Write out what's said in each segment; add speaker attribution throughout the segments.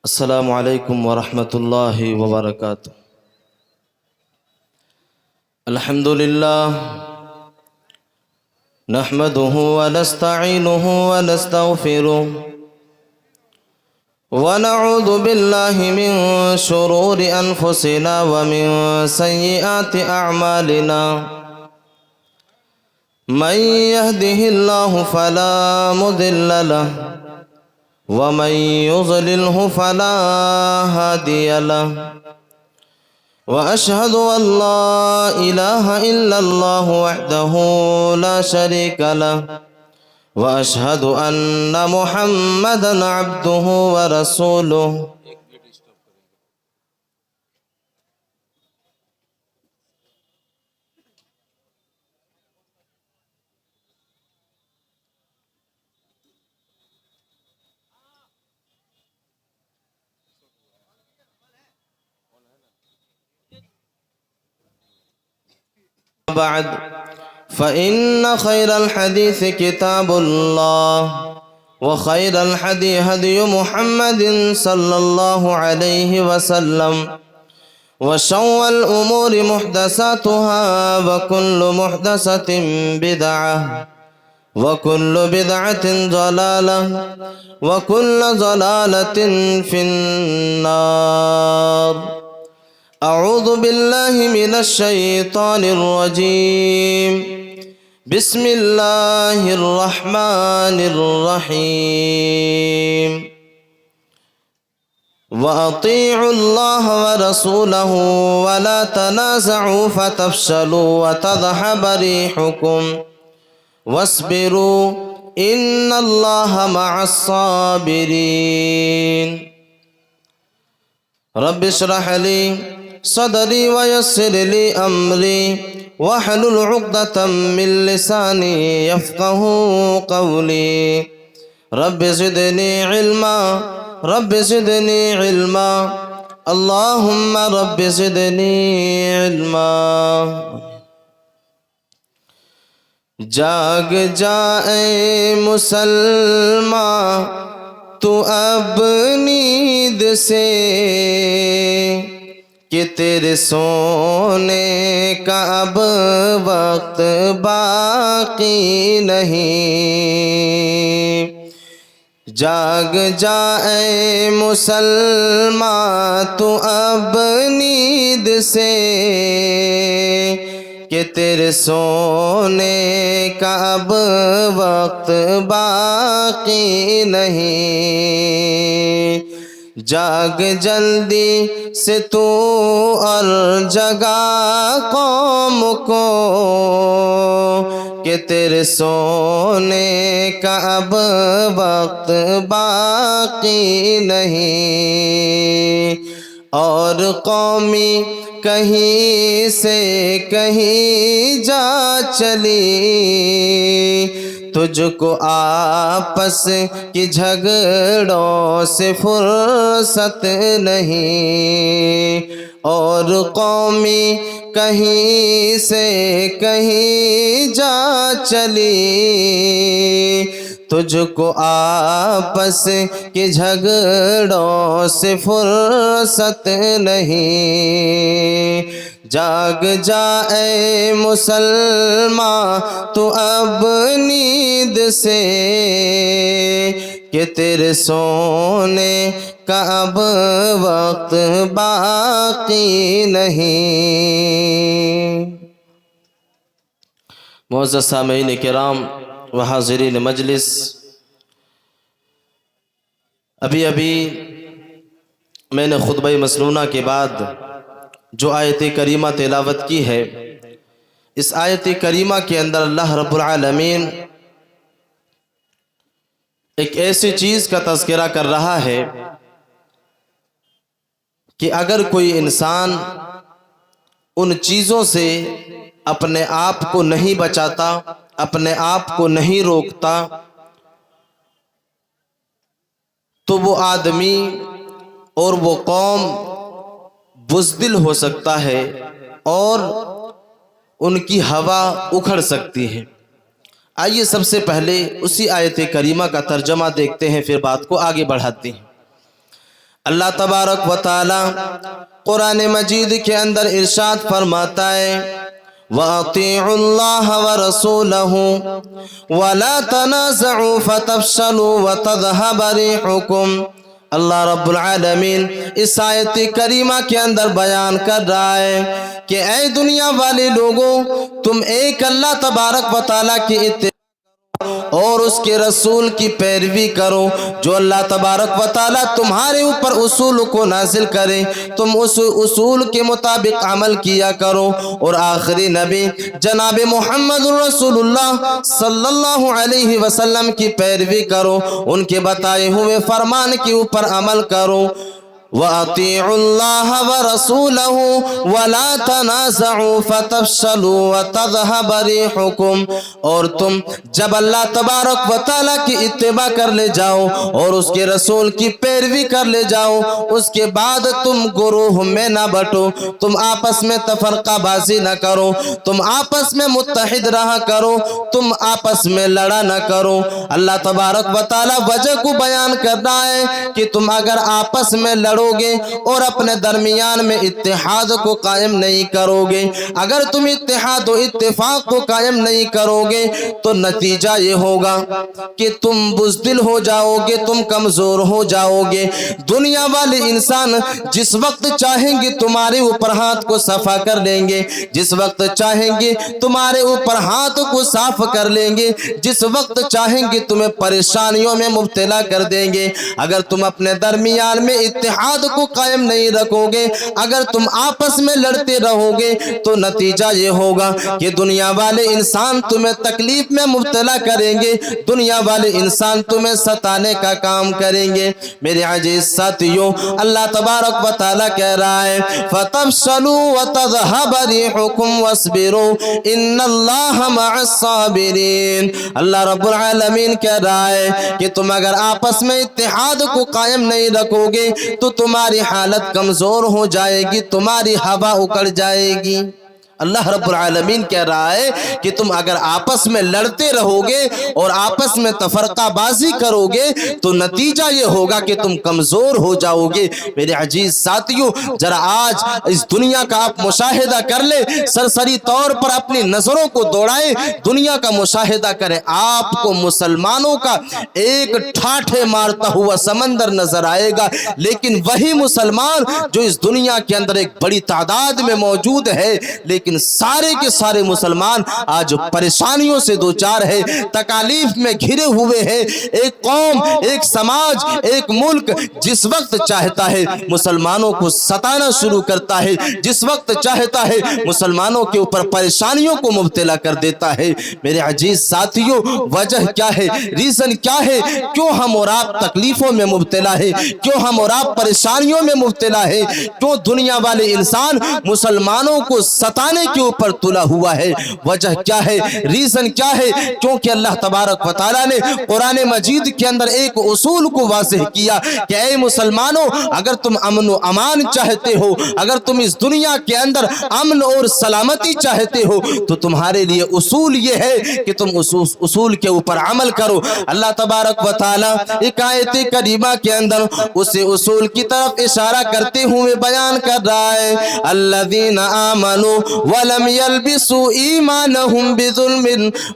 Speaker 1: السلام علیکم ورحمۃ اللہ وبرکاتہ۔ الحمد للہ نحمده ونستعینه ونستغفره ونعوذ باللہ من شرور انفسنا ومن سیئات اعمالنا من يهده الله فلا مضل له ومن يضلله فلا هادي له وأشهد أن لا إله إلا الله وحده لا شريك له وأشهد أن محمدا عبده ورسوله۔ بعد فإن خير الحديث كتاب الله وخير الهدي هدي محمد صلى الله عليه وسلم وشر الأمور محدثاتها وكل محدثة بدعة وكل بدعة ضلالة وكل ضلالة في النار۔ اعوذ باللہ من الشیطان الرجیم، بسم اللہ الرحمن الرحیم۔ وَأَطِيعُوا اللَّهَ وَرَسُولَهُ وَلَا تَنَازَعُوا فَتَفْشَلُوا وَتَذْهَبَ رِيحُكُمْ وَاصْبِرُوا إِنَّ اللَّهَ مَعَ الصَّابِرِينَ۔ رب اشرح لي صدري ويسر لي أمري واحلل عقدة من لساني يفقه قولي۔ رب زدني علما رب زدني علما اللهم رب زدني علما۔ جاگ جائے مسلمان تو اب نیند سے کہ تیرے سونے کا اب وقت باقی نہیں۔ جاگ جائے مسلمان تو اب نیند سے کہ تیرے سونے کا اب وقت باقی نہیں۔ جاگ جلدی سے تو اور جگا قوم کو کہ تیرے سونے کا اب وقت باقی نہیں۔ اور قومی کہیں سے کہیں جا چلی، تجھ کو آپس کی جھگڑوں سے فرصت نہیں۔ اور قومی کہیں سے کہیں جا چلی، تجھ کو آپس کی جھگڑوں سے فرصت نہیں۔ جاگ جائے مسلمان تو اب نیند سے کہ تیرے سونے کا اب وقت باقی نہیں۔ معزز سامعین کرام و حاضرین مجلس، ابھی میں نے خطبہ مسنونہ کے بعد جو آیت کریمہ تلاوت کی ہے، اس آیت کریمہ کے اندر اللہ رب العالمین ایک ایسی چیز کا تذکرہ کر رہا ہے کہ اگر کوئی انسان ان چیزوں سے اپنے آپ کو نہیں بچاتا، اپنے آپ کو نہیں روکتا، تو وہ آدمی اور وہ قوم بزدل ہو سکتا ہے اور ان کی ہوا اکھڑ سکتی ہے۔ آئیے سب سے پہلے اسی آیت کریمہ کا ترجمہ دیکھتے ہیں، پھر بات کو آگے بڑھاتے ہیں۔ اللہ تبارک و تعالی قرآن مجید کے اندر ارشاد فرماتا ہے وَأَطِيعُوا اللَّهَ وَرَسُولَهُ وَلَا تَنَازَعُوا فَتَفْشَلُوا وَتَذْهَبَ رِيحُكُمْ۔ اللہ رب العالمین اس آیت کریمہ کے اندر بیان کر رہا ہے کہ اے دنیا والے لوگوں، تم ایک اللہ تبارک و تعالیٰ کی اتباع اور اس کے رسول کی پیروی کرو۔ جو اللہ تبارک و تعالیٰ تمہارے اوپر اصول کو نازل کرے تم اس اصول کے مطابق عمل کیا کرو، اور آخری نبی جناب محمد رسول اللہ صلی اللہ علیہ وسلم کی پیروی کرو، ان کے بتائے ہوئے فرمان کے اوپر عمل کرو۔ وَأَطِيعُوا اللَّهَ وَرَسُولَهُ وَلَا تَنَازَعُوا فَتَفْشَلُوا وَتَذْهَبَ رِيحُكُمْ۔ اور تم جب اللہ تبارک و تعالیٰ کی اتباع کر لے جاؤ اور اس کے رسول کی پیروی کر لے جاؤ، اس کے بعد تم گروہ میں نہ بٹو، تم آپس میں تفرقہ بازی نہ کرو، تم آپس میں متحد رہا کرو، تم آپس میں لڑا نہ کرو۔ اللہ تبارک و تعالیٰ وجہ کو بیان کر رہا ہے کہ تم اگر آپس میں لڑو گے اور اپنے درمیان میں اتحاد کو قائم نہیں کرو گے، اگر تم اتحاد و اتفاق کو قائم نہیں کرو گے تو نتیجہ یہ ہوگا کہ تم بزدل ہو جاؤ گے، تم کمزور ہو جاؤ گے۔ دنیا والے انسان جس وقت چاہیں گے تمہارے اوپر ہاتھ کو صفا کر لیں گے، جس وقت چاہیں گے تمہارے اوپر ہاتھ کو صاف کر لیں گے، جس وقت چاہیں گے تمہیں پریشانیوں میں مبتلا کر دیں گے۔ اگر تم اپنے درمیان میں اتحاد کو قائم نہیں رکھو گے، اگر تم آپس میں لڑتے رہو گے تو نتیجہ یہ ہوگا کہ دنیا والے انسان تمہیں تکلیف میں مبتلا کریں گے، دنیا والے انسان تمہیں ستانے کا کام کریں گے۔ میرے عزیز ساتھیوں، اللہ تبارک و تعالیٰ کہہ رہا ہے فَتَفْشَلُوا وَتَذْهَبَ رِيحُكُمْ وَاصْبِرُوا إِنَّ اللَّهَ مَعَ الصَّابِرِينَ۔ اللہ رب العالمین کہہ رہا ہے کہ تم اگر آپس میں اتحاد کو قائم نہیں رکھو گے تو تمہاری حالت کمزور ہو جائے گی، تمہاری ہوا اکڑ جائے گی۔ اللہ رب العالمین کہہ رہا ہے کہ تم اگر آپس میں لڑتے رہو گے اور آپس میں تفرقہ بازی کرو گے تو نتیجہ یہ ہوگا کہ تم کمزور ہو جاؤ گے۔ میرے عزیز ساتھیوں، ذرا آج اس دنیا کا آپ مشاہدہ کر لیں، سرسری طور پر اپنی نظروں کو دوڑائیں، دنیا کا مشاہدہ کریں، آپ کو مسلمانوں کا ایک ٹھاٹھے مارتا ہوا سمندر نظر آئے گا، لیکن وہی مسلمان جو اس دنیا کے اندر ایک بڑی تعداد میں موجود ہے، لیکن سارے کے سارے مسلمان آج پریشانیوں سے دوچار ہے، تکالیف میں گھرے ہوئے ہیں۔ ایک قوم، ایک سماج، ایک ملک جس وقت چاہتا ہے مسلمانوں کو ستانا شروع کرتا ہے، جس وقت چاہتا ہے مسلمانوں کے اوپر پریشانیوں کو مبتلا کر دیتا ہے۔ میرے عزیز ساتھیوں، وجہ کیا ہے؟ ریزن کیا ہے؟ کیوں ہم اور آپ تکلیفوں میں مبتلا ہے؟ کیوں ہم اور آپ پریشانیوں میں مبتلا ہے؟ کیوں دنیا والے انسان مسلمانوں کو ستانے کے اوپر تلا ہوا ہے؟ وجہ کیا ہے؟ ریزن کیا ہے؟ کیونکہ اللہ تبارک و تعالیٰ نے قرآن مجید کے اندر ایک اصول کو واضح کیا کہ اے مسلمانوں، اگر تم امن و امان چاہتے ہو، اگر تم اس دنیا کے اندر امن اور سلامتی چاہتے ہو تو تمہارے لیے اصول یہ ہے کہ تم اس اصول کے اوپر عمل کرو۔ اللہ تبارک و تعالیٰ ایک آیت کریمہ کے اندر اسے اصول کی طرف اشارہ کرتے ہوئے بیان کر رہا ہے الذین آمنوا ولم يلبسوا ایمانہم بظلم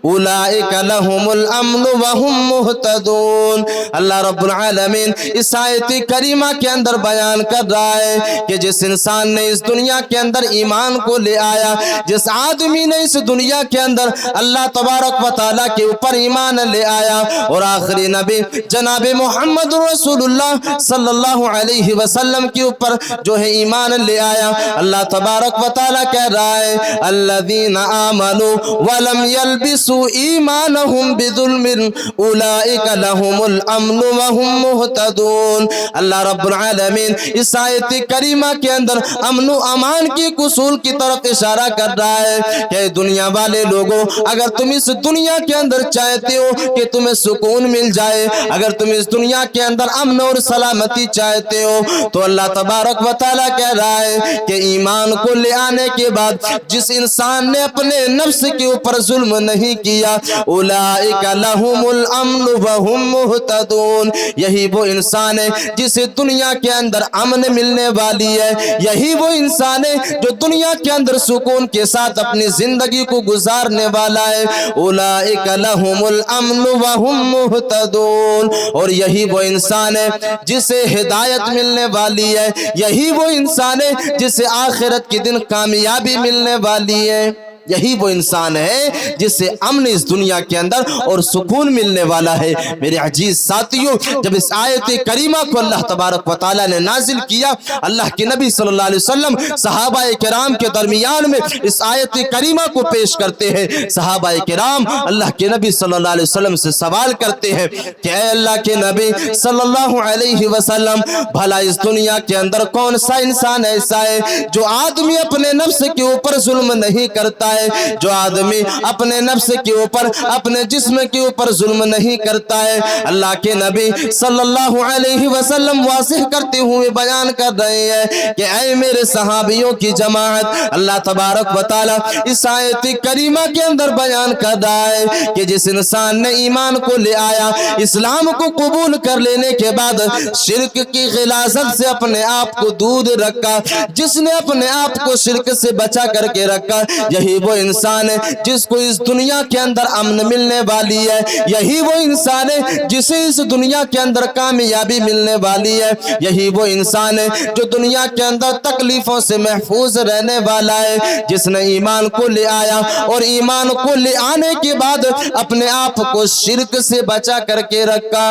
Speaker 1: اولئک لہم الامن وہم مہتدون۔ اللہ رب العالمین اس آیت کریمہ کے اندر بیان کر رہا ہے کہ جس انسان نے اس دنیا کے اندر ایمان کو لے آیا، جس آدمی نے اس دنیا کے اندر اللہ تبارک و تعالیٰ کے اوپر ایمان لے آیا اور آخری نبی جناب محمد رسول اللہ صلی اللہ علیہ وسلم کے اوپر جو ہے ایمان لے آیا، اللہ تبارک و تعالیٰ کہہ رہا ہے الذین آمنوا ولم يلبسوا ایمانہم بظلم اولئک لہم الامن وہم مہتدون۔ اللہ رب العالمین اس آیت کریمہ کے اندر امن و امان کی اصول کی طرف اشارہ کر رہا ہے کہ دنیا والے لوگوں، اگر تم اس دنیا کے اندر چاہتے ہو کہ تمہیں سکون مل جائے، اگر تم اس دنیا کے اندر امن اور سلامتی چاہتے ہو تو اللہ تبارک و تعالیٰ کہہ رہا ہے کہ ایمان کو لے آنے کے بعد जिस इंसान ने अपने नफ्स के ऊपर जुल्म नहीं किया, उलाइका लहुमुल अम्न व हुम मुहतदून, यही वो इंसान है जिसे दुनिया के अंदर अमन मिलने वाली है, यही वो इंसान है जो दुनिया के अंदर सुकून के साथ अपनी जिंदगी को गुजारने वाला है। उलाइका लहुमुल अम्न व हुम मुहतदून, और यही वो इंसान है जिसे हिदायत मिलने वाली है, यही वो इंसान है जिसे आखिरत के दिन कामयाबी मिलने वाली है, यही वो इंसान है जिसे अमन इस दुनिया के अंदर और सुकून मिलने वाला है। मेरे अजीज साथियों, जब इस आयत करीमा को अल्लाह तबारक व तआला ने नाजिल किया, अल्लाह के नबी सल्लल्लाहु अलैहि वसल्लम सहाबाए किराम के दरमियान में इस आयत करीमा को पेश करते हैं। सहाबाए किराम अल्लाह के नबी सल्लल्लाहु अलैहि वसल्लम से सवाल करते हैं कि ऐ अल्लाह के नबी सल्लल्लाहु अलैहि वसल्लम, भला इस दुनिया के अंदर कौन सा इंसान ऐसा है जो आदमी अपने नफ्स के ऊपर जुल्म नहीं करता है, जो आदमी अपने नफ्स के ऊपर, अपने जिस्म के ऊपर जुल्म नहीं करता है। अल्लाह के नबी सल्लल्लाहु अलैहि वसल्लम वाज़ेह करते हुए बयान कर रहे हैं कि ऐ मेरे सहाबियों की जमात, अल्लाह तबारक व तआला इस आयत करीमा के अंदर बयान कर रहा है कि जिस इंसान ने ईमान को ले आया, इस्लाम को कबूल कर लेने के बाद शिर्क की गिलाज़त से अपने आप को दूर रखा, जिसने अपने आप को शिर्क से बचा करके रखा, यही वो इंसान है जिसको इस दुनिया के अंदर अमन मिलने वाली है, यही वो इंसान है जिसे इस दुनिया के अंदर कामयाबी मिलने वाली है, यही वो इंसान है जो दुनिया के अंदर तकलीफों से महफूज रहने वाला है, जिसने ईमान को ले आया और ईमान को ले आने के बाद अपने आप को शिर्क से बचा करके रखा।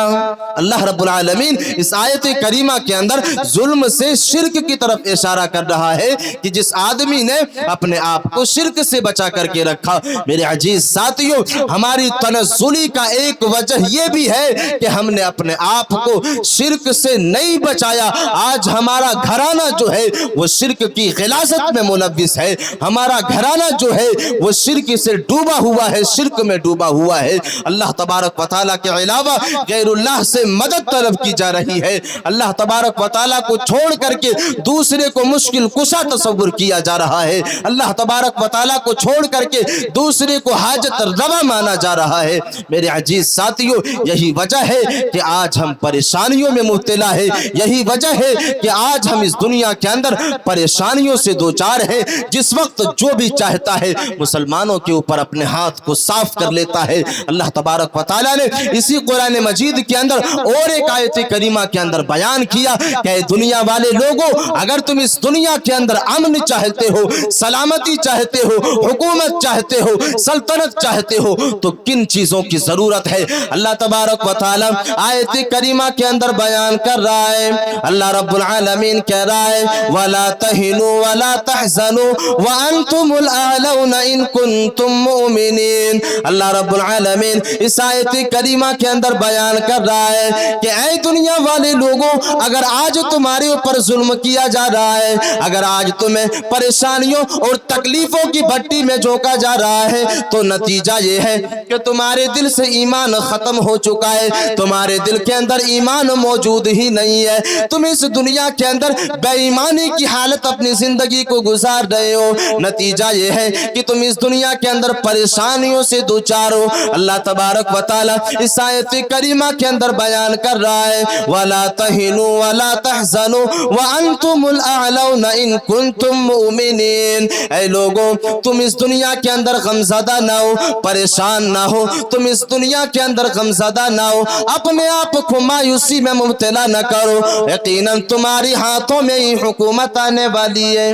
Speaker 1: अल्लाह रब्बुल आलमीन इस आयत करीमा के अंदर जुल्म से शिर्क की तरफ इशारा कर रहा है कि जिस आदमी ने अपने आप को शिर्क से बचा करके रखा। मेरे अजीज साथियों, हमारी तनज़्ज़ुली का एक वजह यह भी है कि हमने अपने आप को शिर्क से नहीं बचाया। आज हमारा घराना जो है वो शिर्क की गिलाज़त में मुलव्विस है, हमारा घराना जो है वो शिर्क से डूबा हुआ है, शिर्क में डूबा हुआ है। अल्लाह तबारक व तआला के अलावा गैरुल्लाह से मदद तलब की जा रही है, अल्लाह तबारक व तआला को छोड़ करके दूसरे को मुश्किल कुशा तसव्वुर किया जा रहा है, अल्लाह तबारक व तआला को छोड़ करके दूसरे को हाजत रवा माना जा रहा है। मेरे अजीज साथियों, यही वजह है कि आज हम परेशानियों में मुब्तला है, यही वजह है कि आज हम इस दुनिया के अंदर परेशानियों से दो चार हैं। जिस वक्त जो भी चाहता है मुसलमानों के ऊपर अपने हाथ को साफ कर लेता है। अल्लाह तबारक व तआला ने इसी कुरान मजीद के अंदर और एक आयत करीमा के अंदर बयान किया कि दुनिया वाले लोगों, अगर तुम इस दुनिया के अंदर अमन चाहते हो, सलामती चाहते हो, हुकूमत चाहते हो, सल्तनत चाहते हो, तो किन चीजों की जरूरत है? अल्लाह तबारक व तआला आयत करीमा के अंदर बयान कर रहा है। अल्लाह रब्बुल आलमीन कह रहा है वला तहिनु वला तहज़नु व अंतुमुल आलौना इन कुंतुम मुमिनीन। अल्लाह रब्बुल आलमीन इस आयत करीमा के अंदर बयान कर रहा है कि ऐ दुनिया वाले लोगों, अगर आज तुम्हारे ऊपर जुल्म किया जा रहा है, अगर आज तुम्हें परेशानियों और तकलीफों की भट्टी में झोंका जा रहा है, तो नतीजा ये है कि तुम्हारे दिल से ईमान खत्म हो चुका है, तुम्हारे दिल के अंदर ईमान मौजूद ही नहीं है। तुम इस दुनिया के अंदर बेईमानी की हालत अपनी जिंदगी को गुजार रहे हो। नतीजा ये है कि तुम इस दुनिया के अंदर परेशानियों से दो चार हो। अल्लाह तबारक व तआला इस आयत करीमा के अंदर बयान कर रहा है वला तहिनु वला तहज़नु व अंतुमुल अअलौना इन कुंतुम मुमिनीन। ऐ लोगों, तुम इस दुनिया के अंदर गमज़दा ना हो, परेशान ना हो, तुम इस दुनिया के अंदर गमज़दा ना हो, अपने आप को मायूसी में मुब्तला न करो। यकीनन तुम्हारी हाथों में ही हुकूमत आने वाली है,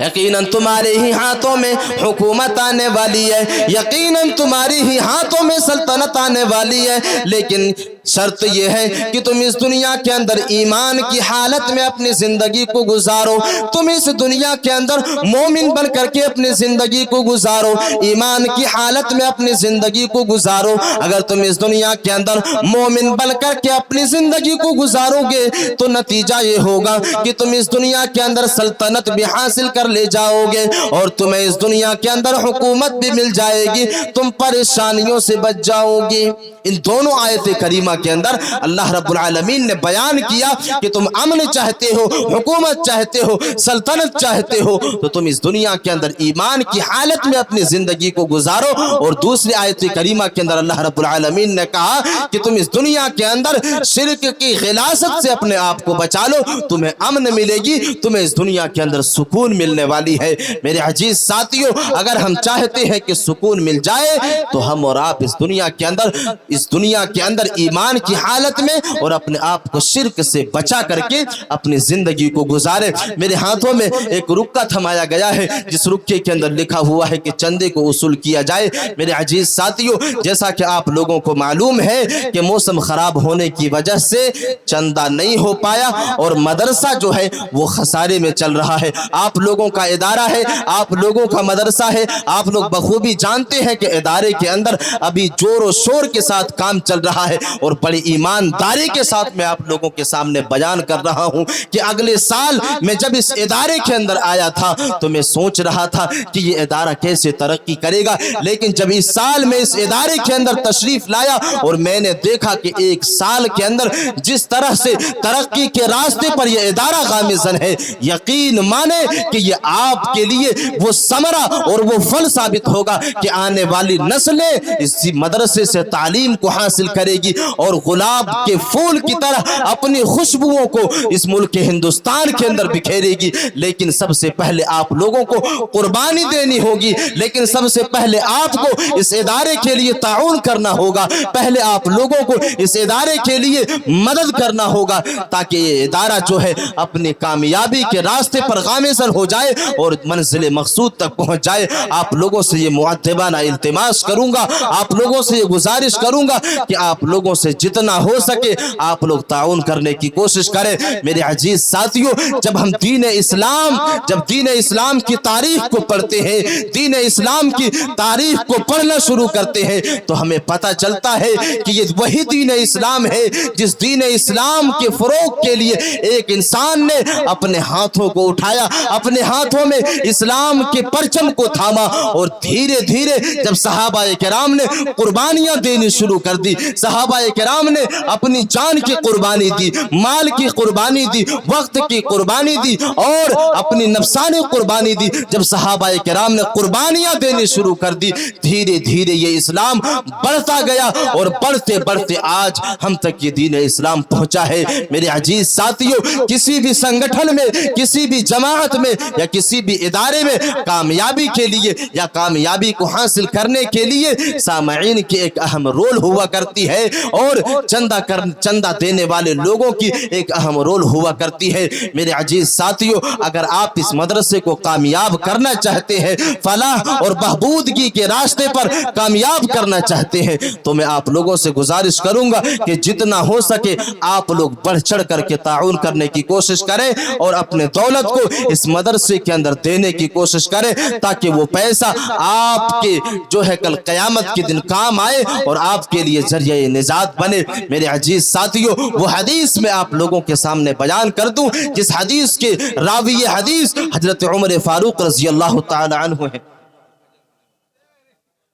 Speaker 1: यकीनन तुम्हारे ही हाथों में हुकूमत आने वाली है, यकीनन तुम्हारी ही हाथों में सल्तनत आने वाली है। लेकिन शर्त यह है कि तुम इस दुनिया के अंदर ईमान की हालत में अपनी जिंदगी को गुजारो। तुम इस दुनिया के अंदर मोमिन बन करके अपनी जिंदगी को गुजारो, ईमान की हालत में अपनी जिंदगी को गुजारो। अगर तुम इस दुनिया के अंदर मोमिन बन करके अपनी जिंदगी को गुजारोगे तो नतीजा ये होगा कि तुम इस दुनिया के अंदर सल्तनत भी हासिल कर ले जाओगे और तुम्हें इस दुनिया के अंदर हुकूमत भी मिल जाएगी, तुम परेशानियों से बच जाओगे। इन दोनों आयत करीमा के अंदर अल्लाह रब्बुल आलमीन ने बयान किया कि तुम अमन चाहते हो, हुकूमत चाहते हो, सल्तनत चाहते हो, तो तुम इस दुनिया के अंदर ईमान की हालत में अपनी जिंदगी को गुजारो। और दूसरी आयत करीमा के अंदर अल्लाह रब्बुल आलमीन ने कहा कि तुम इस दुनिया के अंदर शिर्क की गिलासत से अपने आप को बचा लो, तुम्हें अमन मिलेगी, तुम्हें इस दुनिया के अंदर सुकून मिलने वाली है। मेरे अजीज साथियों, अगर हम चाहते हैं कि सुकून मिल जाए तो हम और आप इस दुनिया के अंदर ईमान की हालत में और अपने आप को शिर्क से बचा करके अपनी जिंदगी को गुजारे। मेरे हाथों में एक रुक्का थमाया गया है, जिस रुक्के के अंदर लिखा हुआ है कि चंदे को वसूल किया जाए। मेरे अजीज साथियों, जैसा कि आप लोगों को मालूम है कि मौसम खराब होने की वजह से चंदा नहीं हो पाया और मदरसा जो है वो खसारे में चल रहा है। आप लोगों का इदारा है, आप लोगों का मदरसा है, आप लोग बखूबी जानते हैं कि इदारे के अंदर अभी जोर शोर के साथ काम चल रहा है और बड़ी ईमानदारी के साथ मैं आप लोगों के सामने बयान कर रहा हूं कि अगले साल मैं जब इस इदारे के अंदर आया था तो मैं सोच रहा था कि ये इदारा कैसे तरक्की करेगा, लेकिन जब इस साल में इस इदारे के अंदर तशरीफ लाया और मैंने देखा कि एक साल के अंदर जिस तरह से तरक्की के रास्ते पर यह इदारा गामिज़न है, यकीन माने कि ये आपके लिए वो समरा और वो फल साबित होगा कि आने वाली नस्लें इसी मदरसे से तालीम को हासिल करेगी और गुलाब के फूल की तरह अपनी खुशबुओं को इस मुल्क हिंदुस्तान के अंदर बिखेरेगी। लेकिन सबसे पहले आप लोगों को कुर्बानी देनी होगी, लेकिन सबसे पहले आपको इस इदारे के लिए ताउन करना होगा, पहले आप लोगों को इस इदारे के लिए मदद करना होगा ताकि ये इदारा जो है अपनी कामयाबी के रास्ते पर गामिज़न हो जाए और मंजिल मकसूद तक पहुंच जाए। आप लोगों से ये मुअद्दिबाना इल्तिमास करूंगा, आप लोगों से ये गुजारिश करूंगा कि आप लोगों से जितना हो सके आप लोग ताउन करने की कोशिश करें। मेरे अजीज साथियों, जब हम दीन इस्लाम की तारीख को पढ़ते हैं, दीन इस्लाम की तारीख को पढ़ना शुरू करते हैं, तो हमें पता चलता है कि ये वही दीन इस्लाम है जिस दीन इस्लाम के फरोग के लिए एक इंसान ने अपने हाथों को उठाया, अपने हाथों में इस्लाम के परचम को थामा और धीरे धीरे जब सहाबाए किराम ने कुर्बानियां देनी शुरू कर दी, सहाबाए किराम ने अपनी जान की कुर्बानी दी, माल की कुर्बानी दी, वक्त की कुर्बानी दी और अपनी नफसानी कुर्बानी दी। जब सहाबाए किराम ने कुर्बानियां देनी शुरू कर दी, धीरे धीरे ये इस्लाम बढ़ता गया और बढ़ते बढ़ते आज हम तक ये दीन इस्लाम पहुंचा है। मेरे अजीज साथियों, किसी भी संगठन में, किसी भी जमात में या किसी भी इदारे में कामयाबी के लिए या कामयाबी को हासिल करने के लिए सामईन की एक अहम रोल हुआ करती है और चंदा देने वाले लोगों की एक अहम रोल हुआ करती है। मेरे अजीज साथियों, अगर आप इस मदरसे को कामयाब करना चाहते हैं, फलाह और बहबूदगी के रास्ते पर कामयाब करना चाहते हैं, तो मैं आप लोगों से गुजारिश करूंगा कि जितना हो सके आप लोग बढ़ चढ़ करके ताउन करने की कोशिश करें और अपने दौलत को इस मदरसे के अंदर देने की कोशिश करें ताकि वो पैसा आपके जो है कल क़यामत के दिन काम आए और आपके लिए जरिए निजात बने। मेरे अजीज साथियों, वो हदीस में आप लोगों के सामने बयान कर दूं जिस हदीस के रावी हदीस हजरत उमर फारूक रज़ी अल्लाह ताला अन्हु है।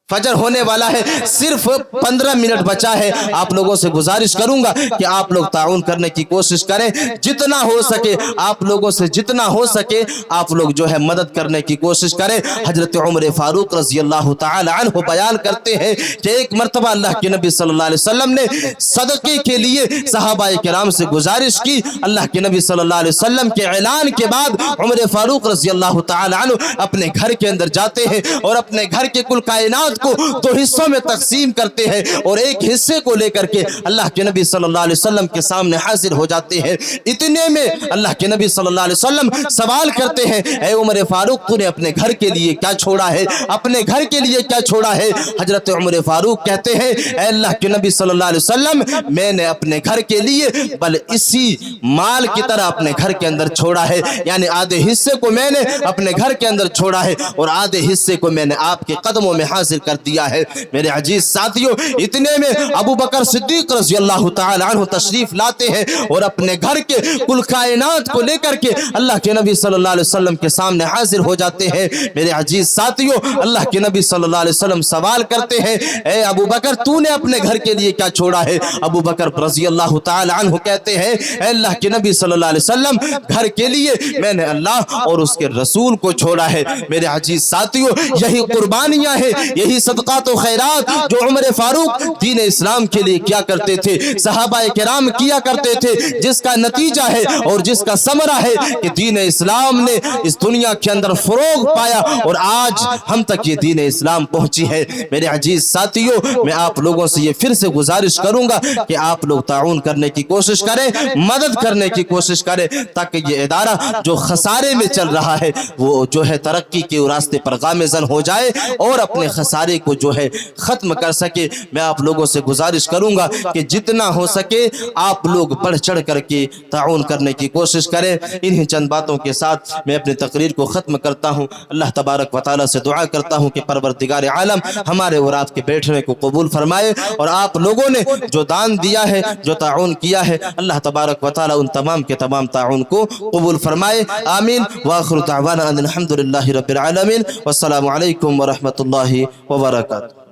Speaker 1: फजर होने वाला है, सिर्फ 15 मिनट बचा है। आप लोगों से गुजारिश करूंगा कि आप लोग ताउन करने की कोशिश करें, जितना हो सके आप लोगों से जितना हो सके आप लोग जो है मदद करने की कोशिश करें। हजरत उमर फारूक रज़ी अल्लाह ताला अन्हु बयान करते हैं कि एक मरतबा अल्लाह के नबी सल्लल्लाहु अलैहि वसल्लम ने सदक़े के लिए सहाबाए किराम से गुजारिश की। अल्लाह के नबी सल्लल्लाहु अलैहि वसल्लम के ऐलान के बाद उमर फारूक रज़ी अल्लाह ताला अन्हु अपने घर के अंदर जाते हैं और अपने घर के कुल कायनात को दो हिस्सों में तकसीम करते हैं और एक हिस्से को लेकर के अल्लाह के नबी सल्लल्लाहु अलैहि वसल्लम के सामने हाजिर हो जाते हैं। इतने में अल्लाह के नबी सल्लल्लाहु अलैहि वसल्लम सवाल करते हैं, ऐ उमर फारूक, तूने अपने घर के लिए क्या छोड़ा है, अपने घर के लिए क्या छोड़ा है? हजरत उमर फारूक कहते हैं, ऐ अल्लाह के नबी सल्लल्लाहु अलैहि वसल्लम, मैंने अपने घर के लिए बल इसी माल की तरह अपने घर के अंदर छोड़ा है, यानी आधे हिस्से को मैंने अपने घर के अंदर छोड़ा है और आधे हिस्से को मैंने आपके कदमों में हासिल कर दिया है। मेरे अजीज साथियों, इतने में अबू बकर सिद्दीक रज़ी अल्लाह तआला अन्हु तशरीफ लाते हैं और अपने घर के कुल कायनात को लेकर के अल्लाह के नबी सल्लल्लाहु अलैहि वसल्लम के सामने हाजिर हो जाते हैं। मेरे अजीज साथियों, अल्लाह के नबी सल्लल्लाहु अलैहि वसल्लम सवाल करते हैं, ए अबू बकर, तूने अपने घर के लिए क्या छोड़ा है? अबू बकर रज़ी अल्लाह तआला अन्हु कहते हैं, ए अल्लाह के नबी सल्लल्लाहु अलैहि वसल्लम, घर के लिए मैंने अल्लाह और उसके रसूल को छोड़ा है। मेरे अजीज साथियों, यही कुर्बानियां हैं, यही सदक़ात व खैरात जो उमर फारूक दीन इस्लाम के लिए क्या करते थे, सहाबाए किराम किया करते थे, जिसका नतीजा है और जिसका समरा है कि दीन इस्लाम ने इस दुनिया के अंदर फरोग पाया और आज हम तक ये दीन इस्लाम पहुंची है। मेरे अजीज साथियों, मैं आप लोगों से ये फिर से गुजारिश करूंगा कि आप लोग ताउन करने की कोशिश करें, मदद करने की कोशिश करें, ताकि ये इदारा जो खसारे में चल रहा है वो जो है तरक्की के रास्ते पर गामज़न हो जाए और अपने खसारे को जो है ख़त्म कर सके। मैं आप लोगों से गुजारिश करूंगा कि जितना हो सके आप लोग बढ़ चढ़ करके ताउन करने की कोशिश करें। इन्हीं चंद बातों के साथ मैं अपनी तकरीर को ख़त्म करता हूँ। अल्लाह तबारक व तआला से दुआ करता हूँ कि परवरदिगार आलम हमारे और आपके बैठने को कबूल फरमाए और आप लोगों ने जो दान दिया है, जो ताउन किया है, अल्लाह तबारक व तआला उन तमाम के तमाम ताउन को कबूल फरमाए। आमीन। व आखिरु दअवाना अनिल हम्दुलिल्लाहि रब्बिल आलमीन। वस्सलामु अलैकुम व रहमतुल्लाहि व बरकातुहू।